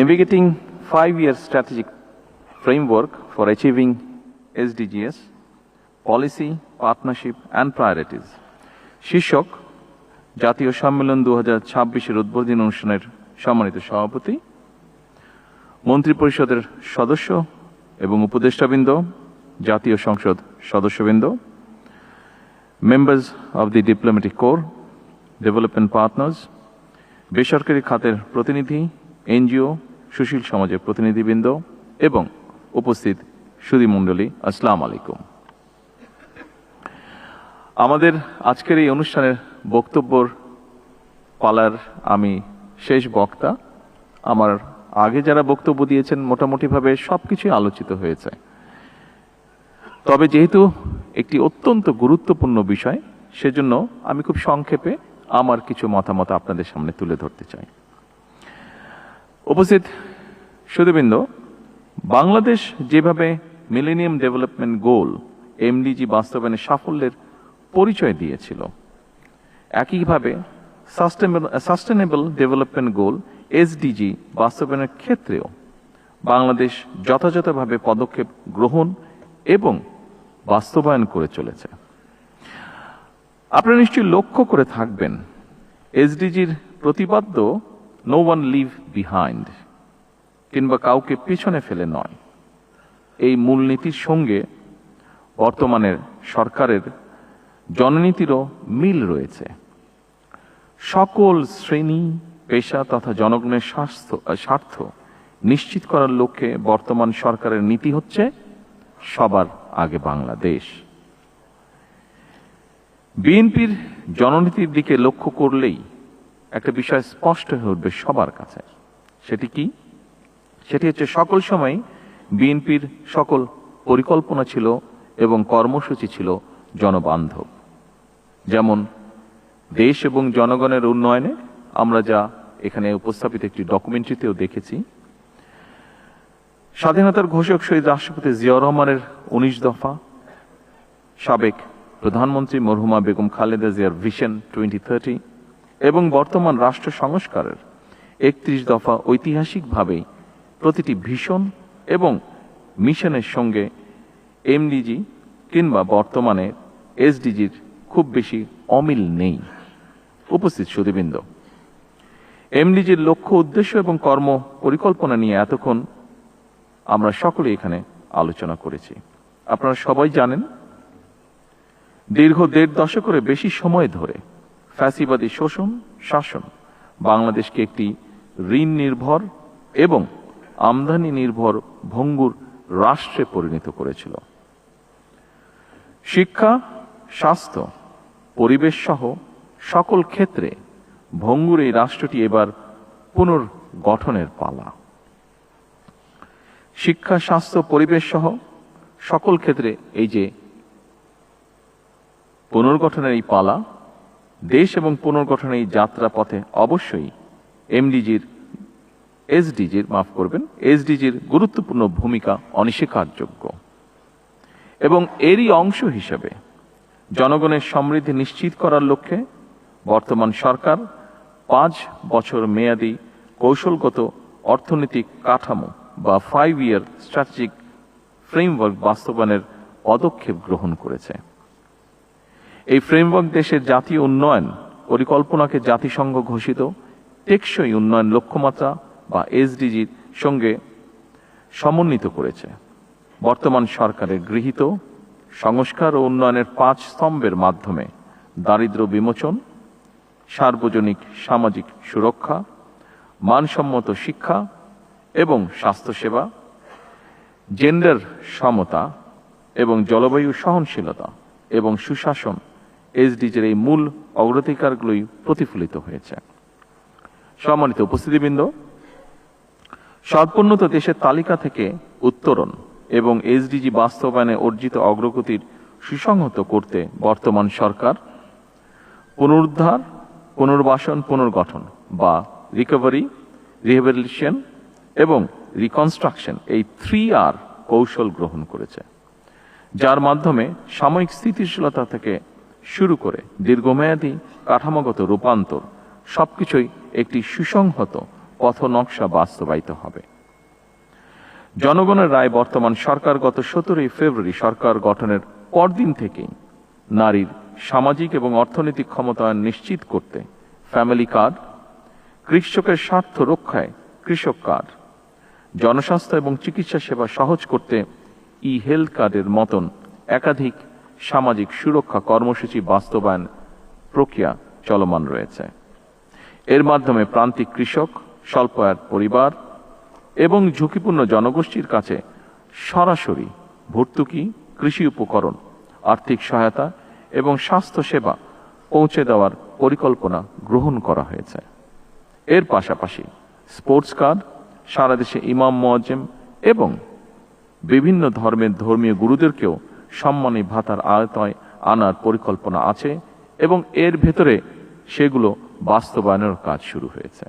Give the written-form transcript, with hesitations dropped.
Navigating 5-year strategic framework for achieving SDGs, policy, partnership and priorities. শীর্ষক জাতীয় সম্মেলন 2026-এর উদ্বোধনী অনুষ্ঠানের সম্মানিত সভাপতি, মন্ত্রিপরিষদের সদস্য এবং উপদেষ্টাবৃন্দ, জাতীয় সংসদ সদস্যবৃন্দ, members of the diplomatic corps, development partners, বেসরকারি খাতের প্রতিনিধি, এনজিও, সুশীল সমাজের প্রতিনিধিবৃন্দ এবং উপস্থিত সুধীমণ্ডলী, আসসালামু আলাইকুম। আমাদের আজকের এই অনুষ্ঠানের বক্তব্যর পালার আমি শেষ বক্তা। আমার আগে যারা বক্তব্য দিয়েছেন মোটামুটিভাবে সবকিছুই আলোচিত হয়েছে, তবে যেহেতু একটি অত্যন্ত গুরুত্বপূর্ণ বিষয়, সেজন্য আমি খুব সংক্ষেপে আমার কিছু মতামত আপনাদের সামনে তুলে ধরতে চাই। উপস্থিত সুধীবৃন্দ, বাংলাদেশ যেভাবে মিলেনিয়াম ডেভেলপমেন্ট গোল এমডিজি বাস্তবায়নের সাফল্যের পরিচয় দিয়েছিল, একইভাবে সাস্টেনেবল ডেভেলপমেন্ট গোল এসডিজি বাস্তবায়নের ক্ষেত্রেও বাংলাদেশ যথাযথভাবে পদক্ষেপ গ্রহণ এবং বাস্তবায়ন করে চলেছে। আপনারা নিশ্চয়ই লক্ষ্য করে থাকবেন, এসডিজির প্রতিপাদ্য নো ওয়ান লিভ বিহাইন্ড, কিংবা কাউকে পিছনে ফেলে নয়। এই মূলনীতির সঙ্গে বর্তমানের সরকারের জননীতিরও মিল রয়েছে। সকল শ্রেণী, পেশা তথা জনগণের স্বার্থ নিশ্চিত করার লক্ষ্যে বর্তমান সরকারের নীতি হচ্ছে সবার আগে বাংলাদেশ। বিএনপির জননীতির দিকে লক্ষ্য করলেই একটা বিষয় স্পষ্ট হয়ে উঠবে সবার কাছে। সেটি কি? সেটি হচ্ছে সকল সময় বিএনপির সকল পরিকল্পনা ছিল এবং কর্মসূচি ছিল জনবান্ধব। যেমন দেশ এবং জনগণের উন্নয়নে আমরা যা এখানে উপস্থাপিত একটি ডকুমেন্টারিতেও দেখেছি, স্বাধীনতার ঘোষক শহীদ রাষ্ট্রপতি জিয়াউর রহমানের 19 দফা, সাবেক প্রধানমন্ত্রী মরহুমা বেগম খালেদা জিয়ার ভিশন 2030 এবং বর্তমান রাষ্ট্র সংস্কারের 31 দফা ঐতিহাসিকভাবেই প্রতিটি ভিশন এবং মিশনের সঙ্গে এমডিজি কিংবা বর্তমানে এসডিজির খুব বেশি অমিল নেই। উপস্থিত সুধীবৃন্দ, এমডিজির লক্ষ্য, উদ্দেশ্য এবং কর্ম পরিকল্পনা নিয়ে এতক্ষণ আমরা সকলে এখানে আলোচনা করেছি। আপনারা সবাই জানেন, দীর্ঘ 1.5 দশকের বেশি সময় ধরে ফ্যাসিবাদী শোষণ শাসন বাংলাদেশকে একটি ঋণ নির্ভর এবং আমদানি নির্ভর ভঙ্গুর রাষ্ট্রে পরিণত করেছিল। শিক্ষা, স্বাস্থ্য, পরিবেশ সহ সকল ক্ষেত্রে ভঙ্গুর এই রাষ্ট্রটি এবার পুনর্গঠনের পালা। শিক্ষা, স্বাস্থ্য, পরিবেশ সহ সকল ক্ষেত্রে এই যে পুনর্গঠনের এই পালা, দেশ এবং পুনর্গঠনের এই যাত্রা পথে অবশ্যই এসডিজির গুরুত্বপূর্ণ ভূমিকা অনস্বীকারযোগ্য। এবং এরই অংশ হিসেবে জনগণের সমৃদ্ধি নিশ্চিত করার লক্ষ্যে বর্তমান সরকার 5 বছর মেয়াদী কৌশলগত অর্থনৈতিক কাঠামো বা 5-year স্ট্র্যাটেজিক ফ্রেমওয়ার্ক বাস্তবায়নের পদক্ষেপ গ্রহণ করেছে। এই ফ্রেমওয়ার্ক দেশের জাতীয় উন্নয়ন পরিকল্পনাকে জাতিসংঘ ঘোষিত টেকসই উন্নয়ন লক্ষ্যমাত্রা বা এসডিজির সঙ্গে সমন্বিত করেছে। বর্তমান সরকারের গৃহীত সংস্কার ও উন্নয়নের 5 স্তম্ভের মাধ্যমে দারিদ্র্য বিমোচন, সার্বজনিক সামাজিক সুরক্ষা, মানসম্মত শিক্ষা এবং স্বাস্থ্যসেবা, জেন্ডার সমতা এবং জলবায়ু সহনশীলতা এবং সুশাসন এসডিজির এই মূল অগ্রাধিকারগুলোই প্রতিফলিত হয়েছে। সম্মানিত উপস্থিতিবৃন্দ, সর্বোন্নত দেশের তালিকা থেকে উত্তরণ এবং এসডিজি বাস্তবায়নে অর্জিত অগ্রগতির সুসংহত করতে বর্তমান সরকার পুনরুদ্ধার, পুনর্বাসন, পুনর্গঠন বা রিকভারি, রিহ্যাবিলিটেশন এবং রিকনস্ট্রাকশন এই 3R কৌশল গ্রহণ করেছে, যার মাধ্যমে সাময়িক স্থিতিশীলতা থেকে শুরু করে দীর্ঘমেয়াদী কাঠামোগত রূপান্তর সবকিছুই একটি সুসংহত পথনকশা বাস্তবায়িত হবে। জনগণের রায় বর্তমান সরকার গত 17 ফেব্রুয়ারি সরকার গঠনের পরদিন থেকেই নারীর সামাজিক এবং অর্থনৈতিক ক্ষমতায়ন নিশ্চিত করতে ফ্যামিলি কার্ড, কৃষকের স্বার্থ রক্ষায় কৃষক কার্ড, জনস্বাস্থ্য এবং চিকিৎসা সেবা সহজ করতে ই হেলথ কার্ডের মতন একাধিক সামাজিক সুরক্ষা কর্মসূচি বাস্তবায়ন প্রক্রিয়া চলমান রয়েছে। এর মাধ্যমে প্রান্তিক কৃষক, স্বল্প আয়ের পরিবার এবং ঝুঁকিপূর্ণ জনগোষ্ঠীর কাছে সরাসরি ভর্তুকি, কৃষি উপকরণ, আর্থিক সহায়তা এবং স্বাস্থ্য সেবা পৌঁছে দেওয়ার পরিকল্পনা গ্রহণ করা হয়েছে। এর পাশাপাশি স্পোর্টস কার্ড, সারা দেশে ইমাম, মুয়াজ্জিম এবং বিভিন্ন ধর্মের ধর্মীয় গুরুদেরকেও সম্মানী ভাতার আওতায় আনার পরিকল্পনা আছে এবং এর ভেতরে সেগুলো বাস্তবায়নের কাজ শুরু হয়েছে।